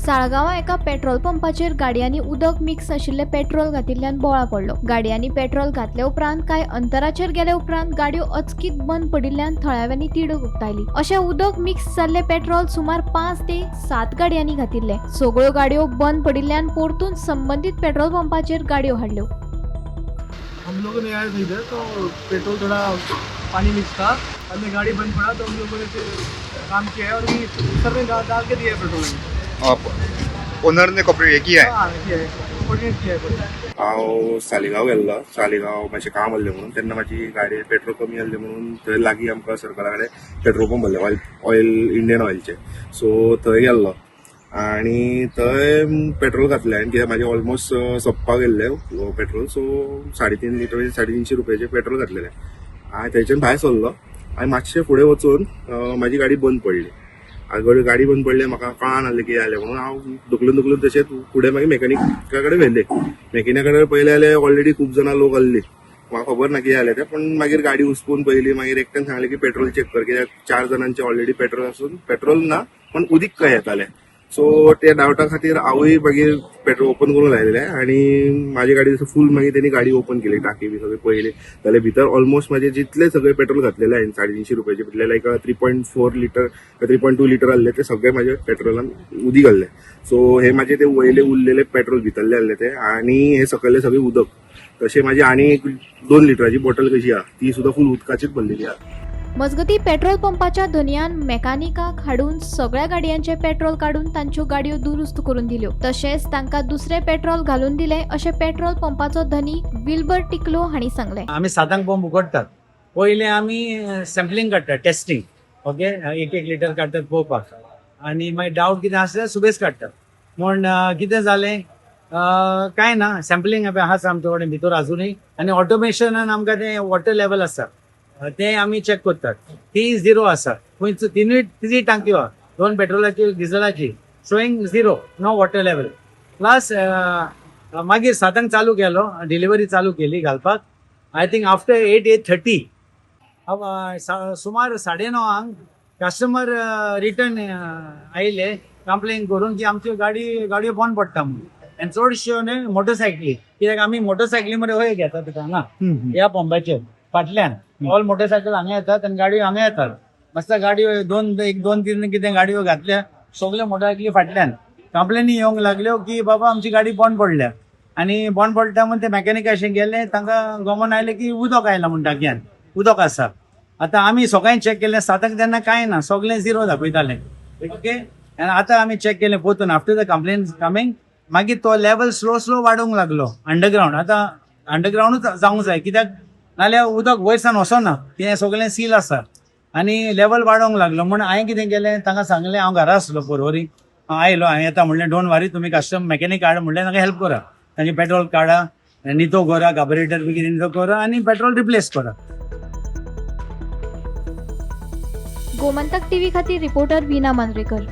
साळगांवां एका पेट्रोल पंपाचेर गाडयांनी उदक मिक्स आशिल्ले पेट्रोल घातिल्ल्यान बोळा पडलो। गाडयांनी पेट्रोल घातले उपरांत कांय अंतराचेर गेले उपरांत गाडयो अचकीत बंद पडिल्ल्यान थळाव्यांनी तिडक उक्तायली। अशें उदक मिक्स जाल्ले पेट्रोल सुमार 5 ते 7 गाडयांनी घातिल्ले। सगळ्यो गाडयो बंद पडिल्ल्यान परतून संबंधित पेट्रोल पंपाचेर गाडयो हाडल्यो। हम लोगों ने आया था इधर तो पेट्रोल थोड़ा पानी मिक्स था, हमने गाड़ी बंद पड़ा तो हम लोगों ने काम किया है और ये सर ने डाल के दिया है पेट्रोल। ओनर ने कॉपरेट किया है। हाँ किया है, कोऑर्डिनेट किया है। हांव सालिगांव गेल्लो, सालिगांव मातशें काम आसलें म्हणून तेन्ना म्हाजी गाडी पेट्रोल कमी आसलें म्हणून थंय लागीं आमकां सर्कला कडेन पेट्रोल पंप आसले ऑयल इंडियन ऑयलचे। सो थंय गेल्लो आनी थंय पेट्रोल घातलें आनी कित्याक म्हाजें ऑलमोस्ट सोंपपाक गेल्लें पेट्रोल। सो 3.5 लिटर 350 रुपयाचें पेट्रोल घातलेलें। हांवें थंयच्यान भायर सरलो आनी मातशें फुडें वचून म्हाजी गाडी बंद पडली। गाडी बंद पडले, म्हाका कळना जालें कितें जालें म्हणून हांव धुकलून तशेंच फुडें मागीर मेकॅनिका कडेन व्हेलें। मेकॅनिका कडेन पळयलें जाल्यार ऑलरेडी खूब जाणां लोक आसलीं। म्हाका खबर ना कितें जालें तें, पण मागीर गाडी हुसकून पयली। मागीर एकट्यान सांगलें की पेट्रोल चॅक कर, कित्याक 4 जाणांचे ऑलरेडी पेट्रोल आसून पेट्रोल ना पण उदीक कंय येतालें। सो त्या डावटा खातीर हांवूय मागीर पेट्रोल ओपन करून लायलें आनी म्हाजी गाडी फूल मागीर तेणी गाडी ओपन केली, टाकी बी सगळें पळयली जाल्यार भितर ऑलमोस्ट म्हाजे जितले सगळे पेट्रोल घातलेले हांवें 350 रुपयाचे भितले लायक 3.4 लिटर 3.2 लिटर आसले ते सगळे म्हाजे पेट्रोलान उदीक आसलें। सो हे म्हाजे ते वयले उरलेले पेट्रोल भितरले आसले ते आनी हे सकयले सगळे उदक। तशें म्हाजी आनी 2 लिटराची बॉटल कशी आहा ती सुद्दां फूल उदकाचीच भरलेली आहा। मजगती पेट्रोल पंपाच्या धन्यान मेकॅनिकाक हाडून सगळ्या गाडयांचे पेट्रोल काढून तांच्यो गाडयो दुरुस्त करून दिल्यो। तशेंच तांकां दुसरे पेट्रोल घालून दिले अशें पेट्रोल पंपाचो धनी विल्बर टिकलो हांणी सांगलें। आमी 7 पंप उगडटात, पयले आमी सॅम्पलिंग काडटात, टेस्टिंग, ओके, एक लिटर काडटात पळोवपाक आनी मागीर डावट कितें आसल्यार सुबेज काडटात। म्हण कितें जालें कांय ना, सॅम्पलिंग आसा आमचे कडेन भितर अजुनूय आनी ऑटोमेशनान आमकां तें वॉटर लेवल आसा ते आमी चॅक करतात, ती 0 आसा। खंयच तिनूय टांक्यो आहा, 2 पेट्रोलाची डिझलाची, showing 0, no water level. Plus मागीर 7 चालू केलो, डिलिव्हरी चालू केली घालपाक। आय थिंक आफ्टर 8:30 सुमार 9:30 कस्टमर रिटर्न आयले कंप्लेन करून की आमच्यो गाडयो बंद पडटा म्हणून। आनी चडश्यो न्हय मोटरसायकली, कित्याक आमी मोटरसायकली मरे वयर घेतात तुका हांगा ह्या पंपाचेर फाटल्यान ऑल मोटरसायकल हांगा येतात आनी गाडयो हांगा येतात। मस्त गाडयो 2-3 कितें गाडयो घातल्या सगळ्यो मोटरसायकली फाटल्यान कंप्लेनी येवंक लागल्यो की बाबा आमची गाडी बंद पडल्या आनी बंद पडटा म्हणून ते मेकॅनिकाशें गेले, तांकां गमन आयलें की उदक आयलां म्हणून टाकयान उदक आसा। आतां आमी सकाळीं चॅक केलें 7 तेन्ना कांय ना, सगळें 0 दाखयतालें, ओके। आनी आतां आमी चॅक केलें परतून आफ्टर द कंप्लेन कमींग, मागीर तो लेवल स्लो वाडूंक लागलो अंडरग्रावंड। आतां अंडरग्रावंडूच जावंक जाय, कित्याक नाल्यार उदक वयरसान वचना, तें सगळें सील आसा आनी लेवल वाडोंक लागलो। म्हण हांवें कितें केलें, तांकां सांगलें, हांव घरा आसलो परवरी, आयलो, हांवें येता म्हणलें, डोंट वरी, तुमी कस्टमर मेकॅनीक हाड म्हणलें, तांकां हेल्प करा, तांचे पेट्रोल काडा, नितो करा, कार्बोरेटर बी कितें नितो करा आनी पेट्रोल रिप्लेस करा। गोमंतक टीव्ही खातीर रिपोर्टर वीना मांद्रेकर।